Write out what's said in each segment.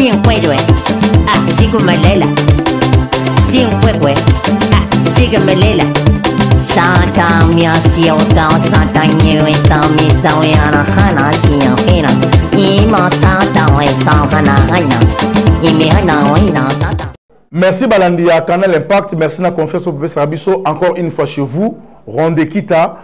Sin cuello, sigo melela. Sin cuello, sigo melela. Santa mia siota, santa new esta mista weana hana siya hina. Ima santa esta hana haina. Imi hana waina santa. Merci Balandi à Canal Impact, merci na confiance au Bébé Sarabiso encore une fois chez vous. Ronde Kita,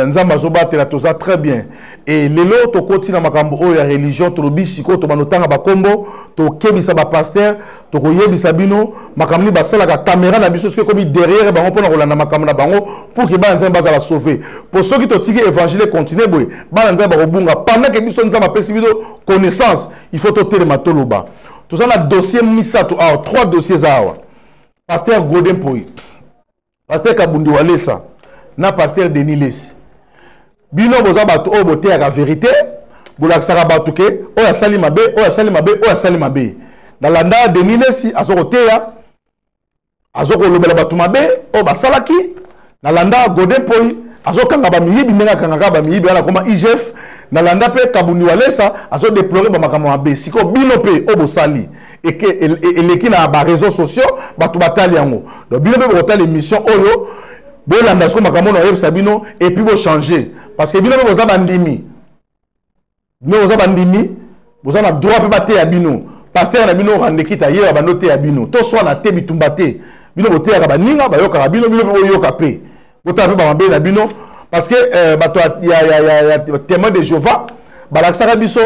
Nzamba Zoba Telatoza très bien. Et les lots to continue makambo o ya religion to bisiko to banotanga bakombo to kebisa ba pasteur to koyebisa bino makamni basala ka caméra na biso ce comme derrière bango pona kolanda makamna bango pour que ba Nzamba za la sauver. Pour ceux qui to tiki évangile continue boy, ba Nzamba robunga pendant que biso Nzamba pesi bido connaissance, il faut to télé matoloba. Tout ça na dossier misato a 3 dossiers zawa. Pasteur Godin Poy. Pasteur Kabundi Walesa. Na pasteur Denis Les. Bino boza bato o bote ya vérité, bola saka bato ke o ya sali mabe, o ya sali mabe, o ya sali mabe. Dans landa Denis Les azoko teya, azoko lobela bato mabe, o basalaki, na landa Godin Poy, azoko kanga ba miyibi nenga kanga ba miyibi ala koma IGF, na landa pe Kabundi Walesa, azo déplorer ba makamo mabe. Siko bino pe o bosali et que eleki na ba réseaux sociaux, bato batali yango. Donc bino pe botali émission oyo bon l'andasco makamono yeb sabino et puis vous changer parce que bino vous avez bandimi bino vous avez bandimi vous avez droit pe bater ya bino pasteur na bino rande kita yeba banote ya bino to soit na te bitumbate bino bote ya baninga bayoka bino bino pe yoka pe bota pe ba mabe na bino parce que bato ya témoin de Jéhovah balaksa biso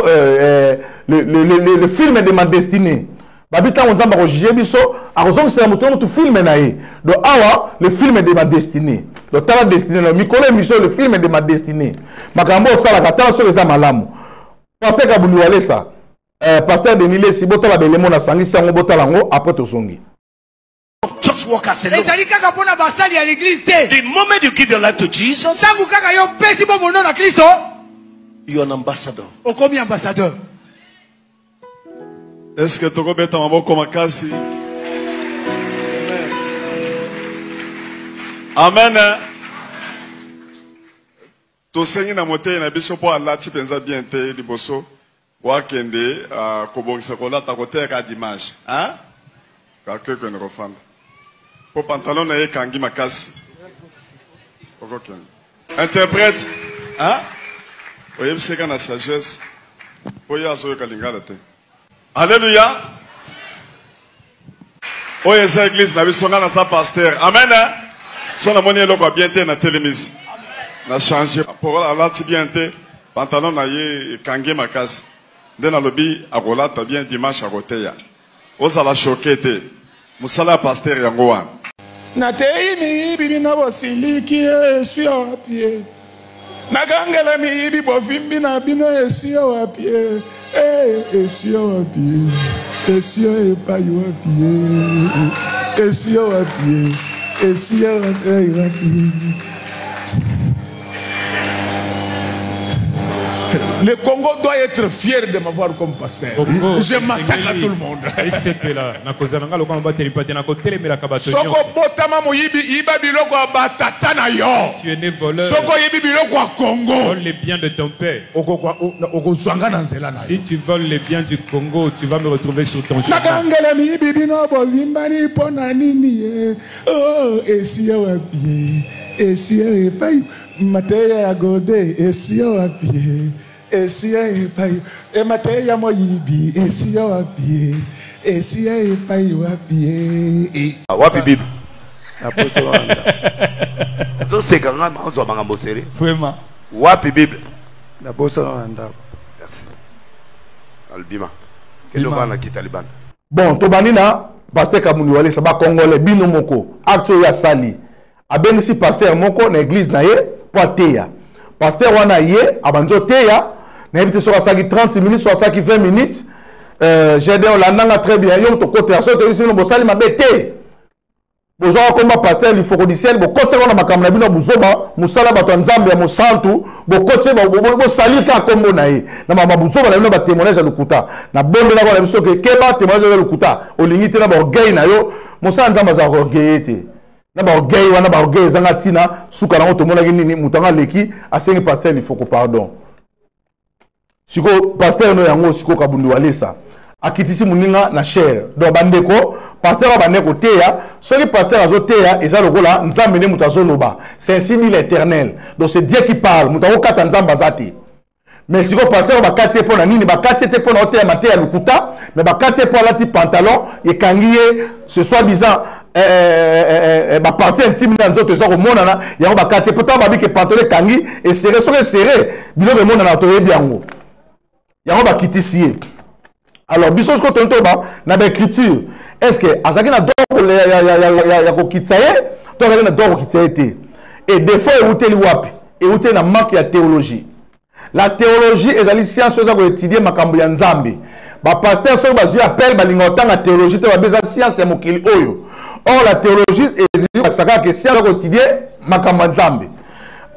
le film de ma destinée. Babita on zamba juger biso a raison c'est un tout film naé donc awa le film de ma destinée donc ta destinée no mikolo émission le film de ma destinée makambo sala katala so les amalamu pasteur Kabundi Walesa pasteur Denis Les si botala belemo na sangisi yango botala ngo après to zongi church workers et tali kaka pona basali à l'église té the moment you give your life to Jesus tangu kaka yo pesi bo mono na Kristo you are an ambassador okomi ambassadeur. Est-ce que tu as besoin de maboko makasi? Amen. To sengi na mote na biso po alati penza bien te liboso wa kende kobongisa kola ta kote ka dimanche, hein? Ka que ne refanda. Po pantalon na ye kangi makasi. Poko ken. Interprète, hein? Oye biseka na sagesse. Oya zo ka lingala te. Alléluia. Oye sa église na bisonga na sa pasteur. Amen. Son amoni eloko bien te na télémise. Na changer pour la ti bien te pantalon na ye kange makasi. Nde na lobi akola ta bien dimanche akoteya. Oza la choquete. Musala pasteur yango wana. Na tei mi bibi na bosiliki esio apie. Na gangela mi bibi bovimbi na bino esio apie. Esio apie. Esio epayo apie. Esio apie. Esio apie. Le Congo doit être fier de m'avoir comme pasteur. Je m'attaque à tout le monde. Tu es né voleur. Vole les biens de ton père. Si tu voles les biens du Congo, tu vas me retrouver sur ton chemin. Esia epai emateya moyibi esia wapie esia epai wapie wapi bibi apostolo anda zo sekanga mazo bangambo seri vraiment wapi bibi na apostolo anda merci albima kelo bana kitaliban bon to banina pasteur Kabundi Walesa ba congolais bino moko acte ya sali abengisi pasteur moko na église na ye po teya pasteur wana ye abanjo teya na yebite so asaki 30 minutes so asaki 20 minutes j'ai dit on l'andanga très bien yo to côté so to sino bosali mabete bozo komba pasteur il faut codiciel bo côté wana makamna bino buzoba musala bato nzambe ya musantu bo côté bo salika kombo na ye na mama buzoba na bino ba témoignage ya lukuta na bombe na ko biso ke keba témoignage ya lukuta olingite na ba orgueil na yo musala nzamba za orgueil te na ba orgueil wana ba orgueil zanga tina suka na to mona nini mutanga leki asengi pasteur il faut que pardon siko pasteur no yango siko Kabundi Walesa akitisi muninga na cher. Donc bandeko pasteur bandeko teya, soki pasteur azo teya eza lokola nzambe ne mutazo loba. C'est ainsi dit l'Éternel. Donc c'est Dieu qui parle. Mutako kata nzamba zati. Mais si vous passez au bakati pour la nini, bakati te pour la hôtel maté à lukuta, mais bakati pour la petite pantalon et kangiye ce soit disant ba partie intime dans d'autres gens au monde là, il y a bakati pourtant babi que pantalon kangi et serré bilo le monde na toye biango. Il y a bakiti sié. Alors biso ce que tonto ba na écriture. Est-ce que azaki na doko ya ko kitsaye, to na doko kitsaye te. Et des fois écouter wapi, écouter na manque ya théologie. La théologie est la science que étudier makambo ya nzambe. Ba pasteur so bazu appelle ba lingota na théologie te ba beza science mokili oyo. Or la théologie est saka que science que étudier makambo nzambe.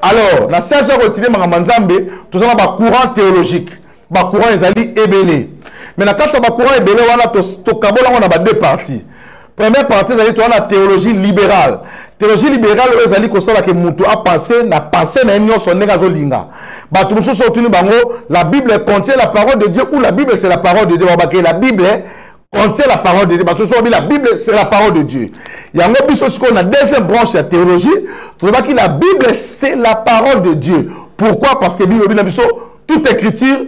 Alors, la science que étudier makambo nzambe, tout ça ba courant théologique. Ba courant ezali ebele. Mais na kata ba courant ebele wana to kabola wana ba deux parties. Première partie ezali to na théologie libérale. Théologie libérale ezali ko sala ke mutu a pensé na nyonso ndenge azolinga. Batu mususu otuni bango la Bible contient la parole de Dieu ou la Bible c'est la parole de Dieu. La Bible contient la parole de Dieu. Batu mususu la Bible c'est la parole de Dieu. Yango biso siko na deuxième branche de théologie, trouva que la Bible c'est la parole de Dieu. Pourquoi? Parce que Bible biso toute écriture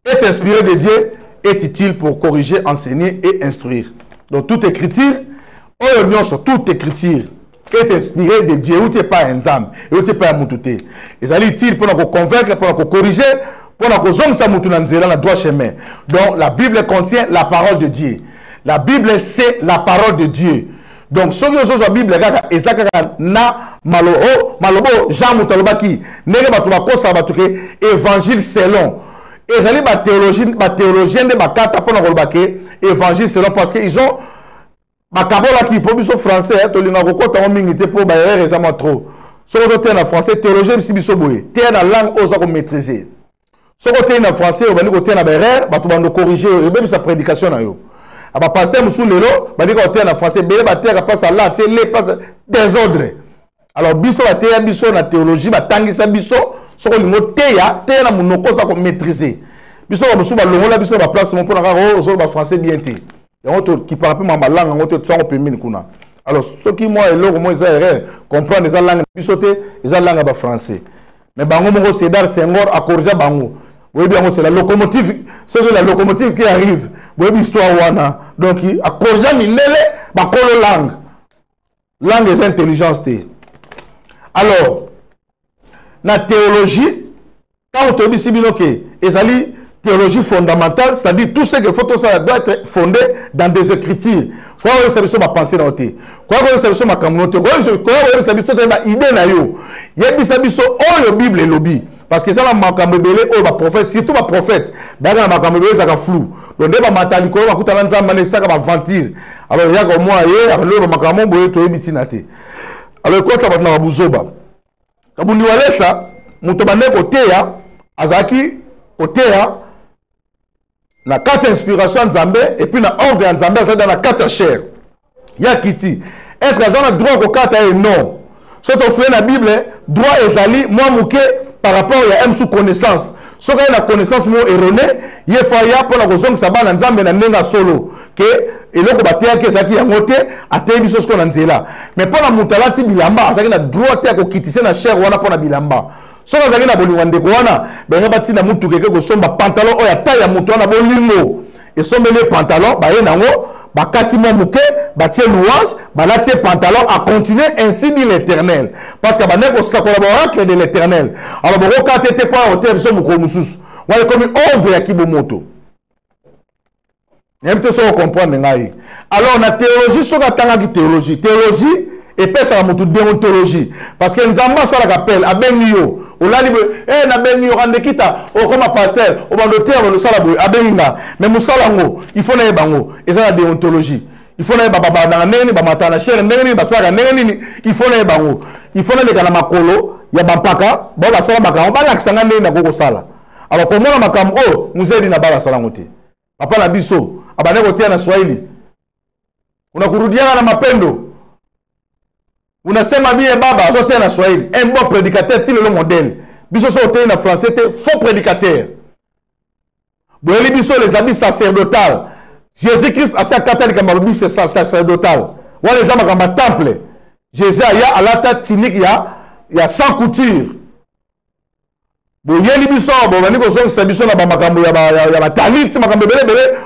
est inspirée de Dieu, est utile pour corriger, enseigner et instruire. Donc toute écriture toute écriture est inspirée de Dieu. Ou tu n'es pas un âme, ou tu n'es pas un moutouté. Et ça est utile pour nous convaincre, pour nous corriger, pour nous zoom sa moutou dans le droit chemin. Donc la Bible contient la parole de Dieu. La Bible c'est la parole de Dieu. Donc ce que la Bible est na malobo Jean Moutalobaki nege batuba kosa batuke évangile selon. Et ça est théologien de bakata pour nous kolbake évangile selon parce qu'ils ont Makabola qui pour biso français to linga ko kota mingité pour ba récemment trop. So ko te na français théologien si biso boye. Te na langue oza ko maîtriser. So ko te na français o bani ko te na berre ba to bando corriger et même sa prédication na yo. Aba pasteur musu lelo ba di ko te na français be ba te ka passe là te les passe désordre. Alors biso ba te ya biso na théologie ba tangisa biso so ko lingo te na munoko za ko maîtriser. Biso ba musu ba longola biso ba place mon pour na ka o ba français bien te. Qui parle peu ma langue, on te fait un peu mieux. Alors, ce qui moi et l'autre, moi, ils comprennent les langues les langues français. Mais bango mongo Cédar Senghor à corriger bango. Oui bien, c'est la locomotive, c'est la locomotive qui arrive. Oui histoire wana. Donc, à corriger minele, ba kolo langue. Langue et intelligence. Alors, la théologie, quand on te dit si bien ok, ezali théologie fondamentale, c'est-à-dire tout ce que faut doit être fondé dans des écritures. Quoi que ça soit ma pensée dans le thé. Quoi que ça soit ma communauté. Quoi que ça soit ma idée na yo. Yebi biso oh le Bible et lobby. Parce que ça la makambebele oh ma prophète surtout ma prophète. Daga makambebele ça ka flou. Donc deba matali ko ba kutana nzamba ne ça ka mentir. Alors il y a comme moi alors le makambo boye to yebiti na te. Alors quoi ça va na buzoba. Kabundi walesa muto bande ko teya azaki ko teya la carte inspiration Nzambe et puis la ordre Nzambe c'est dans la carte chair. Ya kiti. Est-ce que ça a droit au carte non? Si tu fais la Bible, droit ezali moi mouké par rapport à sous connaissance. Si tu as la connaissance mo erronée, il faut ya pour la raison ça va Nzambe na nenga solo que et le ko batia ke zaki ya ngote ate biso ce qu'on a nzela. Mais pour la mutalati bilamba, ça na droit te ko kitise na chair wana pour na bilamba. So na zaki na bolingo ndeko wana benga batina mutu keke ko somba pantalon oya taille ya mutu wana bolingo et sombele pantalon ba yenango ba katima muke ba tie louange ba la tie pantalon à continuer ainsi dit l'Éternel parce que ba neko sa collaborateur de l'Éternel. Alors bon ka tete pas hôtel so muko mususu wala comme ordre ya kibomoto. N'importe so comprendre ngai. Alors na théologie so ka tanga ki théologie et puis ça va monter déontologie parce que nzamba ça la rappelle abenyo olali na benyo rande kita o comme pasteur o bandoter le sala boy abenga mais musalango il faut na bango et ça la déontologie il faut na baba na neni ba matana chere neni ba sala neni il faut na bango il faut na le kana makolo ya bampaka ba la sala makamo ba la kisanga neni na koko sala alors comment na makamo oh muzeli na ba sala ngote papa na biso abane kotia na Swahili unakurudiana na mapendo. Unasema bien baba sote na Swahili un bon prédicateur c'est le modèle biso sote na français c'est faux prédicateur Boyeli biso les habits sacerdotales. Jésus-Christ a sa katali comme habits sacerdotal. Wa les ama comme temple. Jésus a la tête tinique il y a sans couture. Boyeli biso bo bani ko so biso na ba makambo ya ba talit makambo belé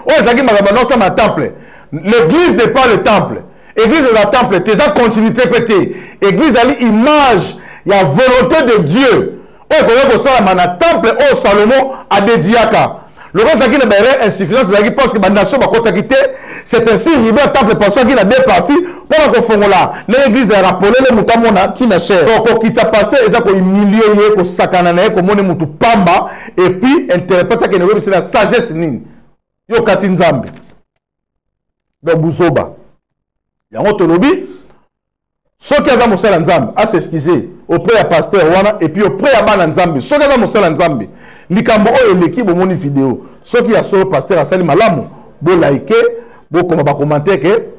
o zaki makambo non ça ma temple. L'église n'est pas le temple. Église est le temple. Tes continuité pété. Église a l'image, il y a volonté de Dieu. Oh, quand ça la temple au Salomon a dédié à le reste qui n'est insuffisance, c'est parce que la nation va contacter. C'est ainsi il y a un temple parce qu'il a deux parties pour que fond là. L'église a rappelé les moutons mona tina cher. Donc qui t'a pasteur et ça qu'on humilié, qu'on sakanane, qu'on mone moutou pamba et puis interprète que c'est la sagesse ni. Yo katin zambi. Donc buzoba. Yango tolobi. Ceux qui ont mosala nzambe à s'excuser auprès du pasteur wana et puis auprès de bana nzambe ceux qui ont mosala nzambe likambo oyo l'équipe moni vidéo ceux qui a solo pasteur asali malamu bo liker bo koma ba commenter que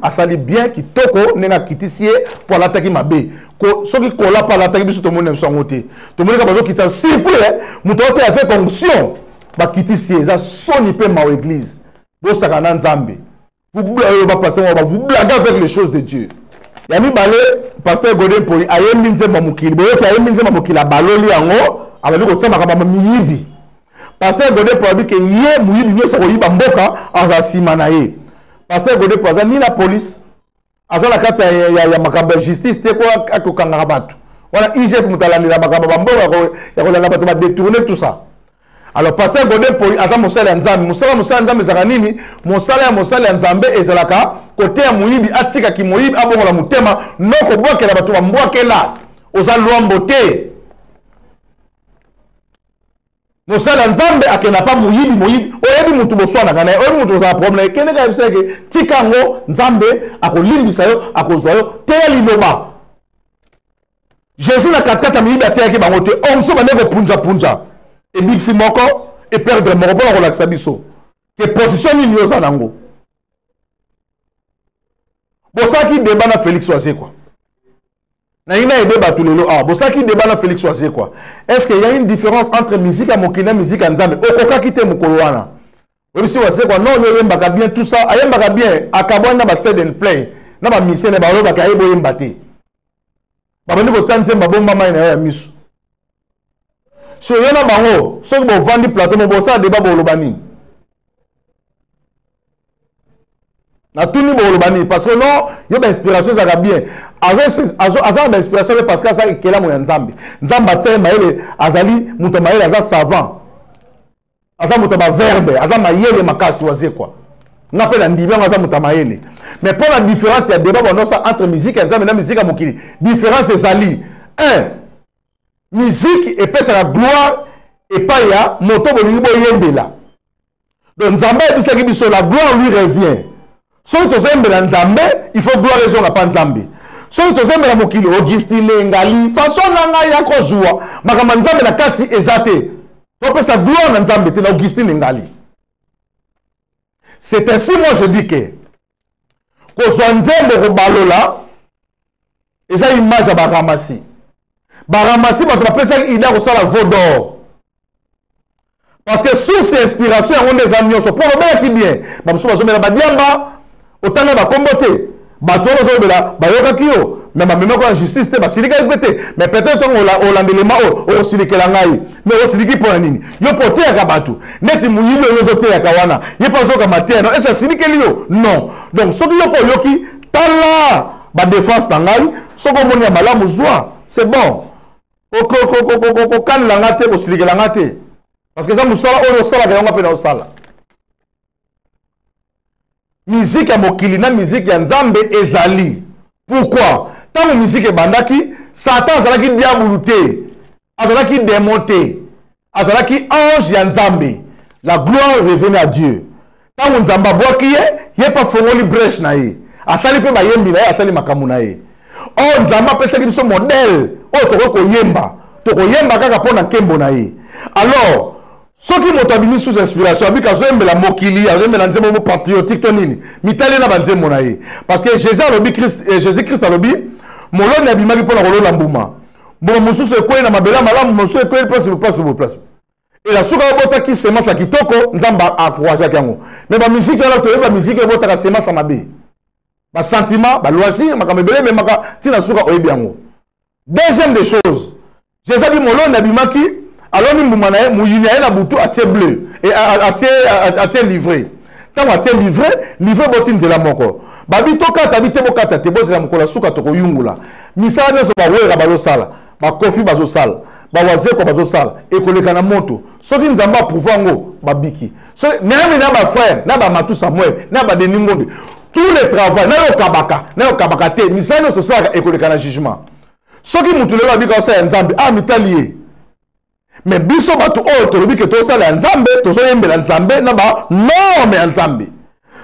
asali bien kitoko nenga kitisie pour l'attaquer mabe ko ceux qui kola par l'attaquer biso to moni msangote to moni ka bazo kita simple muto te avec onction ba kitisie za soni pe ma église bo sakana nzambe vous ba passer vous blaguez avec les choses de Dieu. Yami balé pasteur Godin Poli ayembi nzemba mukili boyo ki ayembi nzemba mukila baloli yango abali ko tsama kaba miyibi pasteur Godin Poli ke ye muyibi nyoso ko yiba mboka aza sima na ye pasteur Godin Poli ni la police aza la kata ya makamba justice te ko akokanga batu wana IGF mutalani la makamba mboka ya ko langa batu ba détourner tout ça. Alors pasteur Godin Poli aza mosala nzambe mosala nzambe zaka nini mosala nzambe ezalaka côté ya muyibi atika ki muyibi abongola mutema noko bwakela batu bambwakela oza lwambo te mosala nzambe akena pa muyibi oyebi mutu boswana kana oyebi mutu za problème kene ka biseke tikango nzambe akolimbisa yo akozwa yo te liloba Jésus na katikati ya muyibi ateyaki bango te onso bandeko punja et big moko et perdre moko pour relaxer biso que position ni yoza nango bosaki débat na Félix Oisé quoi na ina et débat tout le long bosaki débat na Félix Oisé quoi est-ce qu'il y a une différence entre musique à mokina musique à nzambe okoka kite mukolo wana oui si Oisé quoi non yembaka bien tout ça ayembaka bien akabwana ba set and play na ba mission na ba loba ka ebo yembate ba bandi ko tsanzemba bomba mai na ya misu so yena bango so bo vandi plateau mo bosa débat bo lobani na tout ni bo lobani parce que non yo ba inspiration za bien aza ba inspiration parce que ça kela mo nzambe nzamba tse maele azali muto maele aza savant aza muto ba verbe aza mayele makasi waze quoi na pela ndibe aza muto maele mais pour la différence il y a débat bon ça entre musique et nzambe na musique mokili différence ezali musique et pesa la gloire et pas ya moto bolingi boyembela donc nzambe bisaki biso la gloire lui revient so to zembela nzambe il faut gloire raison na pas nzambe so to zembela mokili Augustine ngali façon nanga ya kozwa makama nzambe na kati ezate to pesa gloire na nzambe te na Augustine ngali c'est ainsi moi je dis que kozwa nzembo ko balola eza image ya baramasi baramasi bato bapesaki ida kosala veau d'or parce que source et inspiration yango nde eza nyonso mpo lobelaki bien bamosusu bazomela badiamba otanga bakombo te bato oyo bazobela bayokaki yo me bamemako ya justice te basilikaki mpe te mais peut-être ntongo olandelema oyo okosilikela ngai mais osiliki mpo na nini yo mpo oteyaka bato neti moyibi oyo ozoteyaka wana ye mpo azokama te no ese asilikeli yo non donc soki yo mpo oyoki tala badéfense na ngai soki omoni ya malamu zwa c'est bon kokanela nga te kosilikela nga te parce que eza mosala oyo osalaka yango mpe na osala musique ya mokili na musique ya nzambe ezali pourquoi ntango musique ebandaki satan azalaki diabulu te azalaki démon te azalaki ange ya nzambe la gloire revenait à Dieu ntango nzambe abwaki ye pa fongoli brèche na ye asali mpe bayembi na ye asali makambo na ye oyo nzambe apesaki biso modele oyo tokoyemba kaka mpo na nkembo na ye alors soki moto abimi sous inspiration abika azoyembela mokili azoyembela nzembo mo patriotique to nini mitali na banzembo na ye parce que Jésus Christ alobi moloni abimaki mpo na kolola mbuma mbuma mosusu ekwei na mabele malamu mosusu ekwei place Et la souka bota qui semence à kitoko, nzamba a croisé kango. Mais ba musique là to ba musique bota ka semence mabe. Ba sentiment, ba loisir, ma kamebele mais maka tina souka oyebiango. Deuxième des choses, Jésus dit molo na bimaki, alors ni mbumana muyini na butu atie bleu et atie livré. Tant atie livré botine de la moko. Babi toka tabite bokata te boze la mokola souka to yungula. Misala nso ba wera ba sala, ba kofi ba sala. Bawaze ko bazo sala e koleka na moto soki nzamba pouvoir ngo babiki so même na ba frère na ba matu Samuel na ba deningombe tout le travail na yo kabaka te misano to sala e koleka na jugement soki mutu le babika sa nzambe mitalier mais biso batu o to lobike to sala nzambe to so yembela nzambe na ba norme ya nzambe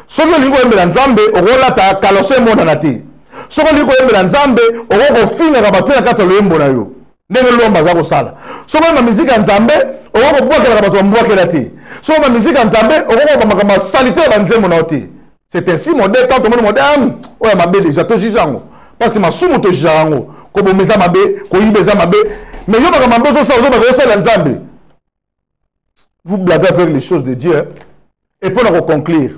soki lingo yembela nzambe okola ta kalose mona na te soki lingo yembela nzambe okoko finga ka batu na kata lo yembo na yo ndenge lomba za kosala soko ma musique nzambe okoko bwakela bato mbwakela te soko ma musique nzambe okoko makambo salite ba nzembo na te c'est ainsi modèle tant monde moderne oya mabe déjà to jijango parce que masumu to jijango ko bomeza mabe ko yibeza mabe mais yo makambo zo sa zo ba kosala nzambe vous blaguez avec les choses de Dieu et pour nous conclure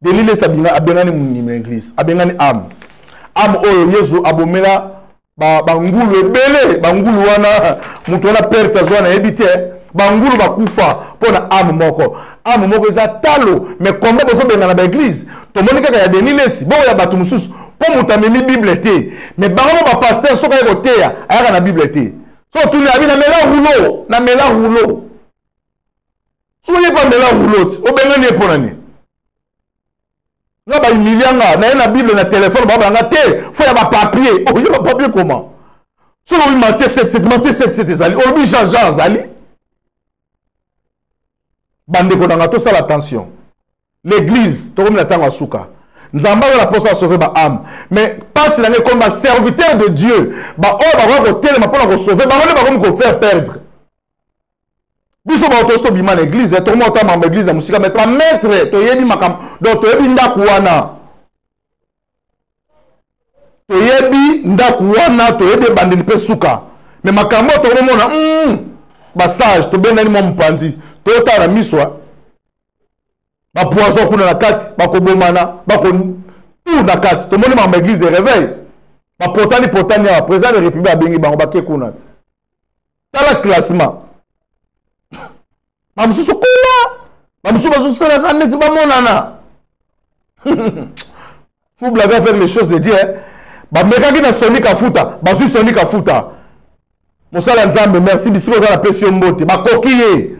de l'île Sabina abengani mu église abengani âme oyo Yesu abomela bangulu ebele bangulu wana mutu wana perte azwana ebite bangulu bakufa pona âme moko eza talo mais komba boso benga na ba église to moni kaka ya denilesi bo ya batu mususu po mutameli bible te mais bango ba pasteur soka yeko teya ayaka na bible te so tuni abi na mela rouleau so ye pa mela rouleau o benga ni pona ni nga ba humilianga na na bible na téléphone ba nga te faut ya ba papier oh ya ba papier comment so on Matthieu 7 ezali on bi Jean ezali bande ko nga to sala attention l'église to comme la tango suka nzamba la posa sauver ba âme mais passe l'année comme un serviteur de Dieu ba o ba ko tele ma pour ko sauver ba on ba comme ko faire perdre biso ba otosto bima l'église to mo ta ma église na musika mais pas maître to yebi makam donc to yebi ndaku wana to yebi ndaku wana to yebi bandeli pe suka mais makambo to mona ba sage to benani mo mpandi to ta na miswa ba poison kuna na kati ba ko bomana ba ko tout na kati to moni ma église de réveil ba potani ya président de république abengi bango ba ke kuna tala classement Mamsusu kuna mamsusu bazosala kana ti bamonana vous blaguez faire les choses de Dieu ba mekaki na sonika futa basu sonika futa mosala nzambe merci bisiko za la pression mbote bakokiye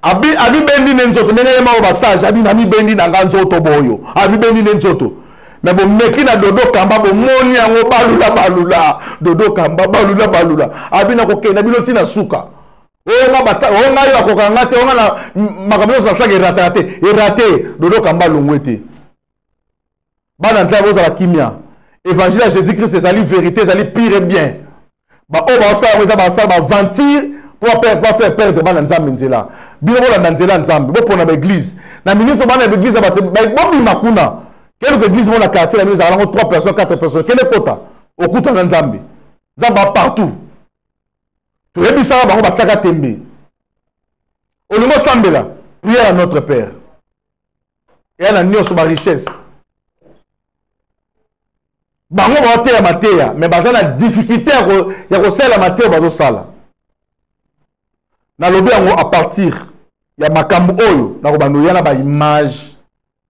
abi bendi nenzoto ndenge ma ba sage abi na mi bendi na nganzoto boyo abi bendi nenzoto mais bon meki na dodo kamba bo moni yango balula dodo kamba balula abi na kokena biloti na suka on a eu à Kokangate, on a Makambo sa sage raté, dodo kamba longwete. Bana nzabo za la kimia. Évangile à Jésus-Christ, c'est la vérité, c'est pire et bien. Ba o ba sa ba ventir pour faire perdre bana nzambe nzela. Bino la nzela nzambe, bo pona ba église. Na ministre bana ba église ba bo makuna. Quelle église mon la quartier la mise à 3 personnes, 4 personnes. Quel est quota? Okuta nzambe. Nzamba partout. Tu es bien ça, on va t'attaquer tembe. Au niveau sambela, prière à notre Père. Et à la nuit sur ma richesse. Bango va te la matière, mais bazana difficulté ya ko sala matière bazo sala. Na lobi yango à partir ya makambo oyo na ko banoya na ba image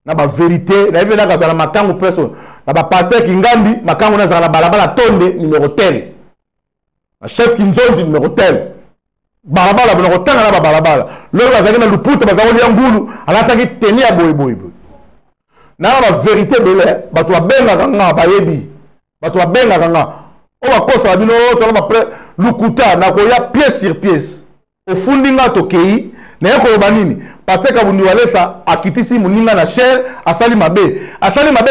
na ba vérité na yebe na kazala makango personne na ba pasteur kingambi makango na zala balabala tonde numéro tel. Chef Kinzondi numéro tel. Balabala numéro tel na balabala. Le bazaki na luputa bazaki ya ngulu alataki teni ya boy. Na ba vérité belé bato benga kanga bayebi. Bato benga kanga. O ba kosa bino to na ba lukuta na ko ya pièce sur pièce. O fundinga to kei na yako banini. Parce que bundi walesa akitisi muninga na cher asali mabe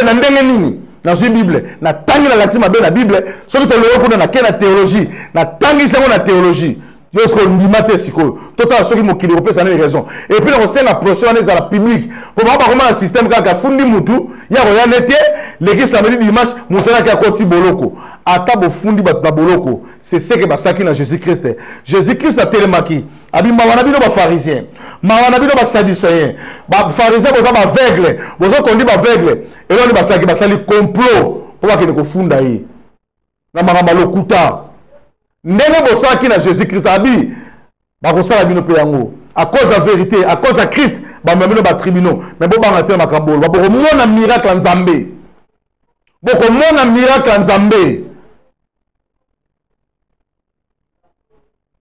na ndenge nini. Dans une Bible, na tangi la laxima be na Bible, celui que le kuna na kena théologie, na tangi sango na théologie. Jusqu'au limité siko. Total ceux qui m'ont kilé ça n'a raison. Et puis on sait la pression à la public. Pour moi comment un système quand fundi mutu, il y a rien été, les qui samedi dimanche, montrer qu'à côté boloko. Ata bo fundi ba boloko. C'est ce que basaki na Jésus-Christ. Jésus-Christ a télémaki. Abi mawana bino ba pharisien. Mawana bino ba sadducéen. Ba pharisien boza ba aveugle. Boza qu'on dit ba aveugle. Et là on basaki basali complot pour pas que ne funda yi. Na mama lokuta. Ndenge bosaki na Jésus-Christ abi bakosala bino pe yango à cause de la vérité à cause de Christ ba memeno ba tribunaux mais bo banga te makambolo ba ko mona miracle en Nzambe boko mona miracle en Nzambe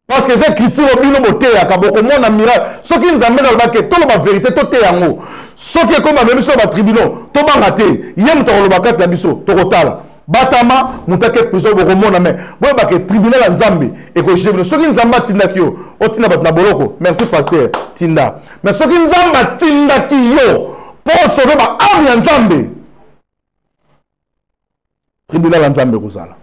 parce que c'est critique au bino boté ya ka boko mona miracle soki Nzambe na ba ke to ba vérité to te yango soki comme ba memeno ba tribunaux to banga te yem to lo ba kata biso to kotala Batama, moutake prison de Romona, mais bon, que tribunal en Zambie et que je veux ce qui nous a tinda kyo, otina batna boloko. Merci pasteur Tinda. Mais ce qui nous a tinda kyo pour sauver ma âme en Zambie. Tribunal en Zambie, Rousala.